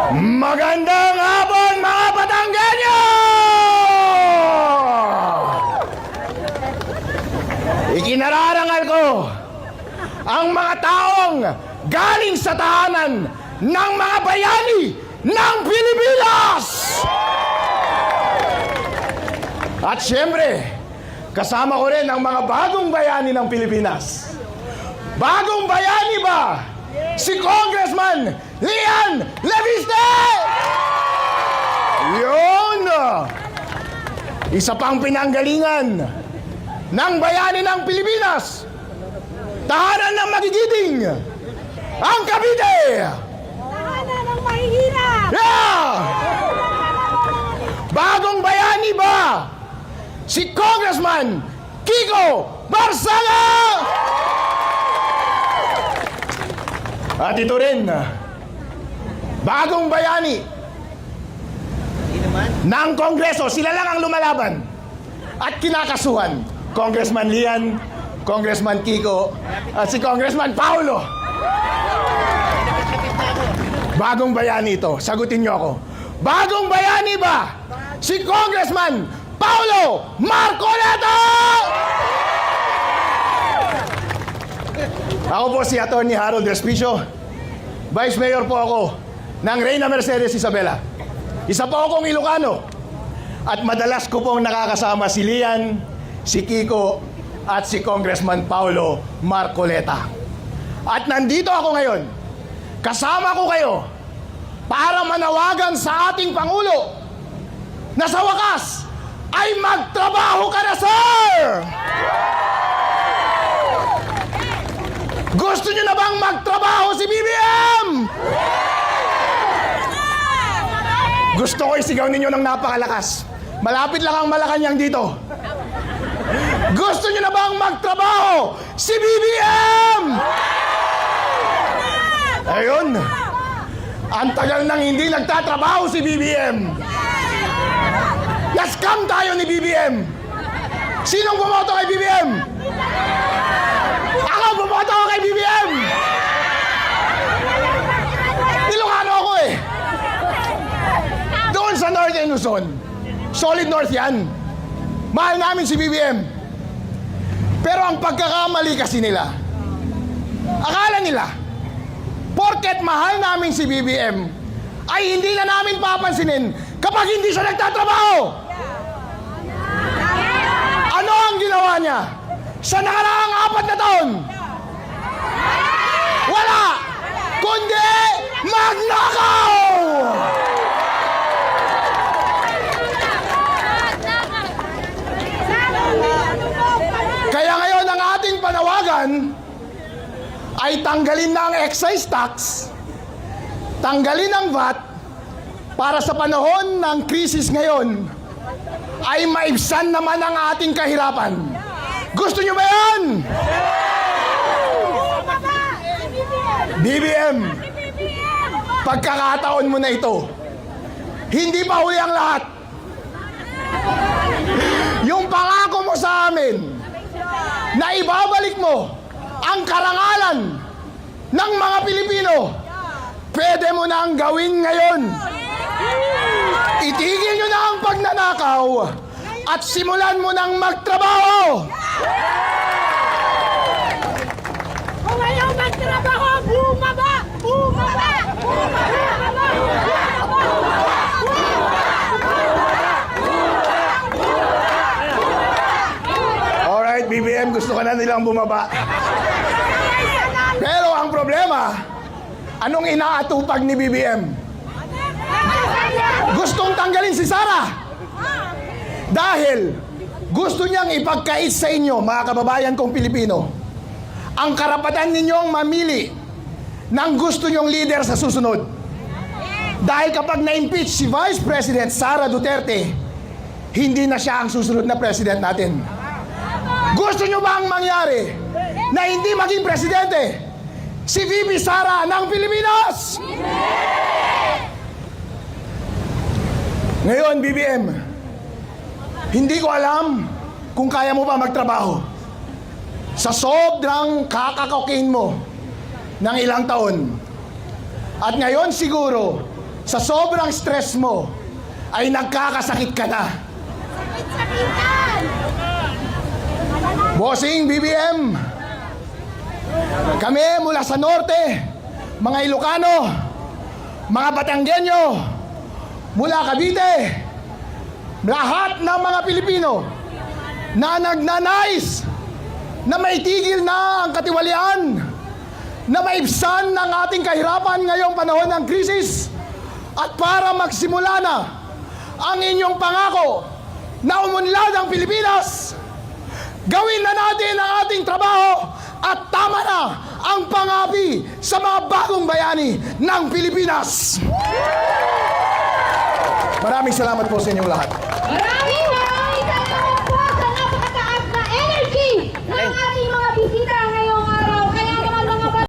Magandang hapon mga Batanggenyo! Ikinararangal ko ang mga taong galing sa tahanan ng mga bayani ng Pilipinas! At siyempre, kasama ko rin ang mga bagong bayani ng Pilipinas. Bagong bayani ba? Si Congressman Lian Leviste! Yun! Isa pang pinanggalingan ng bayani ng Pilipinas. Tahanan ng magigiting. Ang Cavite! Tahanan ng mahihirap! Yeah! Bagong bayani ba? Si Congressman Kiko Barsaga! At ito rin, bagong bayani ng Kongreso. Sila lang ang lumalaban at kinakasuhan. Congressman Lian, Congressman Kiko, at si Congressman Paulo. Bagong bayani ito. Sagutin niyo ako. Bagong bayani ba? Si Congressman Paulo Marcoleta! Ako po si Atty. Harold Respicio. Vice Mayor po ako ng Reyna Mercedes Isabela. Isa po akong Ilocano. At madalas ko pong nakakasama si Lian, si Kiko, at si Congressman Paulo Marcoleta. At nandito ako ngayon, kasama ko kayo para manawagan sa ating Pangulo na sa wakas ay magtrabaho ka na, sir! Gusto nyo na bang magtrabaho si BBM? Gusto ko isigaw ninyo ng napakalakas. Malapit lang ang Malacanang dito. Gusto nyo na bang magtrabaho si BBM? Ayun. Ang tagal nang hindi nagtatrabaho si BBM. Nascam tayo ni BBM. Sinong bumoto kay BBM? Ako bumoto ko kay BBM! Ilocano ako eh. Doon sa North Luzon. Solid North yan. Mahal namin si BBM. Pero ang pagkakamali kasi nila, akala nila, porket mahal namin si BBM, ay hindi na namin papansinin kapag hindi siya nagtatrabaho. Ano ang ginawa niya? Sa nakaraang 4 na taon, wala, kundi magnakaw! Kaya ngayon ang ating panawagan ay tanggalin na ang excise tax, tanggalin ang VAT, para sa panahon ng krisis ngayon ay maibsan naman ang ating kahirapan. Gusto nyo ba yan? BBM, pagkakataon mo na ito. Hindi pa huli ang lahat. Yung pangako mo sa amin na ibabalik mo ang karangalan ng mga Pilipino, pwede mo na ang gawin ngayon. Itigil nyo na ang pagnanakaw at simulan mo nang magtrabaho. Kung ayaw magtrabaho, bumaba! Bumaba! Bumaba! Alright, BBM, gusto ka na nilang bumaba. Pero ang problema, anong inaatupag ni BBM? Gustong tanggalin si Sara. Dahil gusto niyang ipagkait sa inyo, mga kababayan kong Pilipino, ang karapatan ninyong mamili ng gusto nyong leader sa susunod. Dahil kapag na-impeach si Vice President Sara Duterte, hindi na siya ang susunod na president natin. Gusto nyo ba ang mangyari na hindi maging presidente si VP Sara ng Pilipinas? Ngayon, BBM, hindi ko alam kung kaya mo ba magtrabaho. Sa sobrang kakakokain mo ng ilang taon. At ngayon siguro, sa sobrang stress mo, ay nagkakasakit ka na. Sakit-sakitan! Bossing BBM, kami mula sa norte, mga Ilocano, mga Batanggenyo, mula Cavite, lahat ng mga Pilipino na nagnanais na maitigil na ang katiwalian, na maibsan ng ating kahirapan ngayong panahon ng krisis, at para magsimula na ang inyong pangako na umunlad ang Pilipinas. Gawin na natin ang ating trabaho at tama na ang pangapi sa mga bagong bayani ng Pilipinas. Maraming salamat po sa inyong lahat. Maraming